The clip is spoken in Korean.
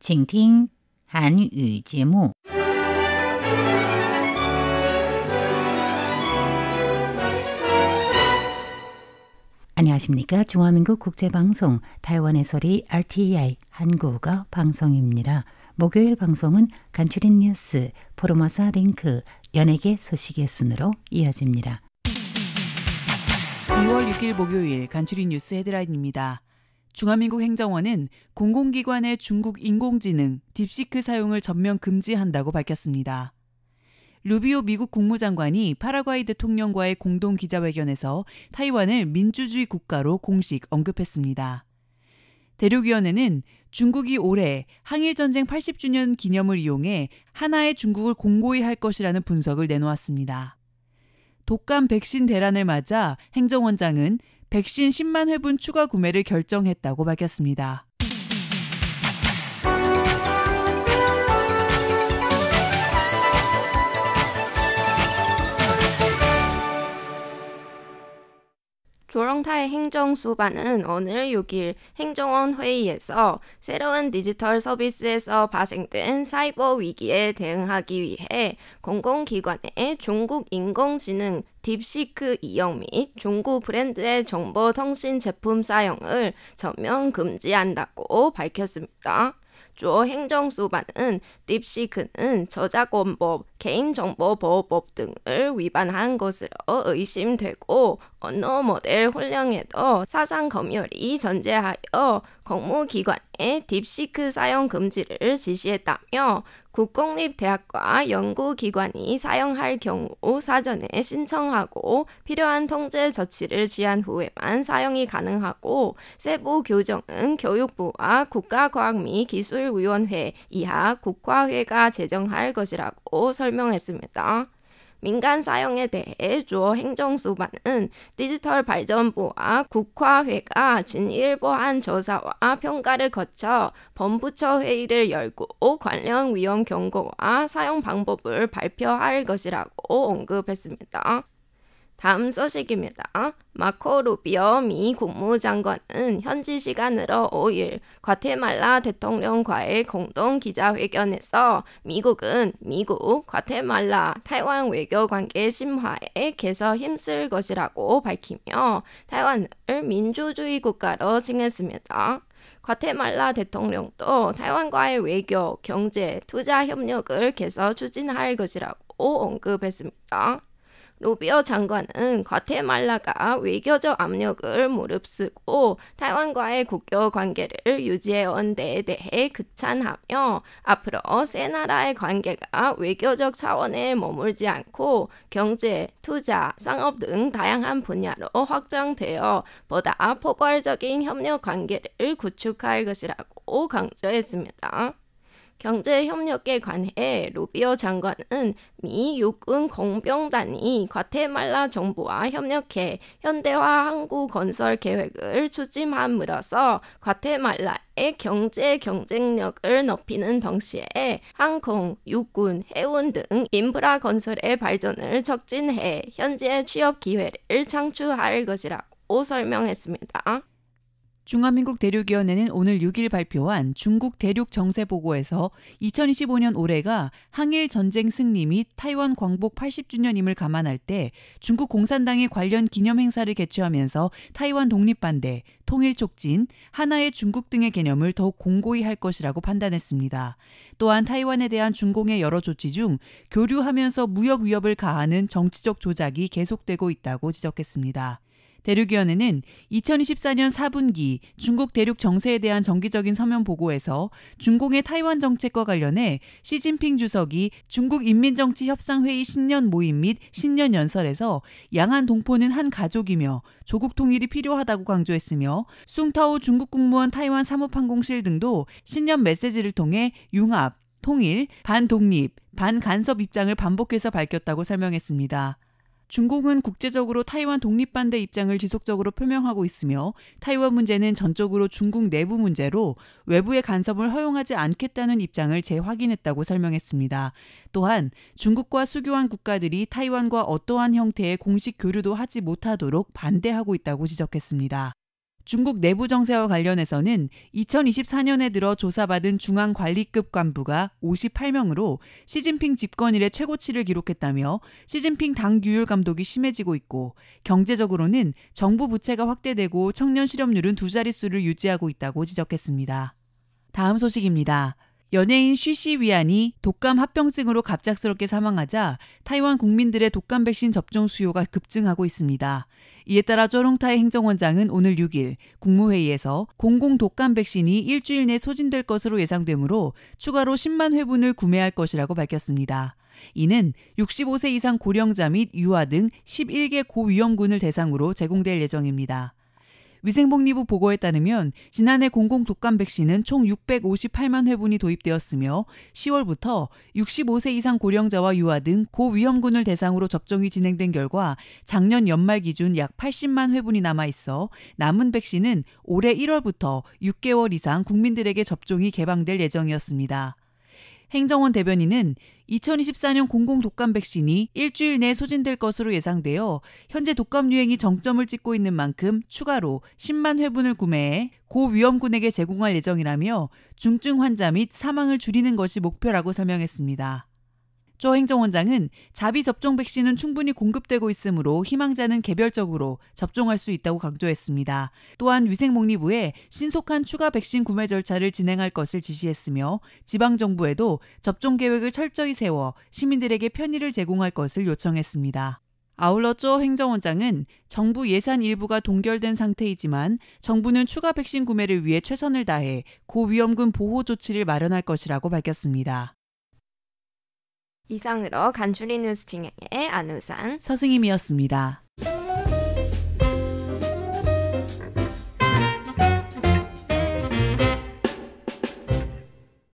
请听韩语节目。 안녕하십니까? 중화민국 국제방송 타이완의 소리 RTI 한국어 방송입니다. 목요일 방송은 간추린 뉴스, 포르마사 링크, 연예계 소식의 순으로 이어집니다. 2월 6일 목요일 간추린 뉴스 헤드라인입니다. 중화민국 행정원은 공공기관의 중국 인공지능 딥시크 사용을 전면 금지한다고 밝혔습니다. 루비오 미국 국무장관이 파라과이 대통령과의 공동 기자회견에서 타이완을 민주주의 국가로 공식 언급했습니다. 대륙위원회는 중국이 올해 항일전쟁 80주년 기념을 이용해 하나의 중국을 공고히 할 것이라는 분석을 내놓았습니다. 독감 백신 대란을 맞아 행정원장은 백신 10만 회분 추가 구매를 결정했다고 밝혔습니다. 조렁타이 행정수반은 오늘 6일 행정원 회의에서 새로운 디지털 서비스에서 발생된 사이버 위기에 대응하기 위해 공공기관의 중국 인공지능 딥시크 이용 및 중국 브랜드의 정보통신 제품 사용을 전면 금지한다고 밝혔습니다. 주어 행정수반은 딥시크는 저작권법, 개인정보보호법 등을 위반한 것으로 의심되고 언어 모델 훈련에도 사상 검열이 전제하여 공무기관에 딥시크 사용 금지를 지시했다며 국공립대학과 연구기관이 사용할 경우 사전에 신청하고 필요한 통제 조치를 취한 후에만 사용이 가능하고 세부 규정은 교육부와 국가과학 및 기술위원회 이하 국화회가 제정할 것이라고 설명했습니다. 민간 사용에 대해 주어 행정수반은 디지털 발전부와 국화회가 진일보한 조사와 평가를 거쳐 본부처 회의를 열고 관련 위험 경고와 사용 방법을 발표할 것이라고 언급했습니다. 다음 소식입니다. 마코 루비오 미 국무장관은 현지 시간으로 5일 과테말라 대통령과의 공동 기자회견에서 미국은 미국, 과테말라, 타이완 외교관계 심화에 계속 힘쓸 것이라고 밝히며 타이완을 민주주의 국가로 칭했습니다. 과테말라 대통령도 타이완과의 외교, 경제, 투자 협력을 계속 추진할 것이라고 언급했습니다. 루비오 장관은 과테말라가 외교적 압력을 무릅쓰고 타이완과의 국교 관계를 유지해온 데에 대해 극찬하며 앞으로 세 나라의 관계가 외교적 차원에 머물지 않고 경제, 투자, 상업 등 다양한 분야로 확장되어 보다 포괄적인 협력 관계를 구축할 것이라고 강조했습니다. 경제협력에 관해 루비오 장관은 미 육군 공병단이 과테말라 정부와 협력해 현대화 항구 건설 계획을 추진함으로써 과테말라의 경제 경쟁력을 높이는 동시에 항공, 육군, 해운 등 인프라 건설의 발전을 촉진해 현지의 취업 기회를 창출할 것이라고 설명했습니다. 중화민국 대륙위원회는 오늘 6일 발표한 중국 대륙 정세 보고에서 2025년 올해가 항일 전쟁 승리 및 타이완 광복 80주년임을 감안할 때 중국 공산당이 관련 기념 행사를 개최하면서 타이완 독립반대, 통일 촉진, 하나의 중국 등의 개념을 더욱 공고히 할 것이라고 판단했습니다. 또한 타이완에 대한 중공의 여러 조치 중 교류하면서 무역 위협을 가하는 정치적 조작이 계속되고 있다고 지적했습니다. 대륙위원회는 2024년 4분기 중국 대륙 정세에 대한 정기적인 서면 보고에서 중공의 타이완 정책과 관련해 시진핑 주석이 중국 인민정치협상회의 신년 모임 및 신년 연설에서 양안 동포는 한 가족이며 조국 통일이 필요하다고 강조했으며 숭타오 중국 국무원 타이완 사무판공실 등도 신년 메시지를 통해 융합, 통일, 반독립, 반간섭 입장을 반복해서 밝혔다고 설명했습니다. 중국은 국제적으로 타이완 독립반대 입장을 지속적으로 표명하고 있으며 타이완 문제는 전적으로 중국 내부 문제로 외부의 간섭을 허용하지 않겠다는 입장을 재확인했다고 설명했습니다. 또한 중국과 수교한 국가들이 타이완과 어떠한 형태의 공식 교류도 하지 못하도록 반대하고 있다고 지적했습니다. 중국 내부 정세와 관련해서는 2024년에 들어 조사받은 중앙관리급 간부가 58명으로 시진핑 집권 이래 최고치를 기록했다며 시진핑 당 규율 감독이 심해지고 있고 경제적으로는 정부 부채가 확대되고 청년 실업률은 두 자릿수를 유지하고 있다고 지적했습니다. 다음 소식입니다. 연예인 쉬시 위안이 독감 합병증으로 갑작스럽게 사망하자 타이완 국민들의 독감 백신 접종 수요가 급증하고 있습니다. 이에 따라 쪼롱타이 행정원장은 오늘 6일 국무회의에서 공공 독감 백신이 일주일 내 소진될 것으로 예상되므로 추가로 10만 회분을 구매할 것이라고 밝혔습니다. 이는 65세 이상 고령자 및 유아 등 11개 고위험군을 대상으로 제공될 예정입니다. 위생복리부 보고에 따르면 지난해 공공 독감 백신은 총 658만 회분이 도입되었으며 10월부터 65세 이상 고령자와 유아 등 고위험군을 대상으로 접종이 진행된 결과 작년 연말 기준 약 80만 회분이 남아있어 남은 백신은 올해 1월부터 6개월 이상 국민들에게 접종이 개방될 예정이었습니다. 행정원 대변인은 2024년 공공 독감 백신이 일주일 내에 소진될 것으로 예상되어 현재 독감 유행이 정점을 찍고 있는 만큼 추가로 10만 회분을 구매해 고위험군에게 제공할 예정이라며 중증 환자 및 사망을 줄이는 것이 목표라고 설명했습니다. 조 행정원장은 자비 접종 백신은 충분히 공급되고 있으므로 희망자는 개별적으로 접종할 수 있다고 강조했습니다. 또한 위생복리부에 신속한 추가 백신 구매 절차를 진행할 것을 지시했으며 지방정부에도 접종 계획을 철저히 세워 시민들에게 편의를 제공할 것을 요청했습니다. 아울러 조 행정원장은 정부 예산 일부가 동결된 상태이지만 정부는 추가 백신 구매를 위해 최선을 다해 고위험군 보호 조치를 마련할 것이라고 밝혔습니다. 이상으로 간추린 뉴스 진행의 안우산, 서승임이었습니다.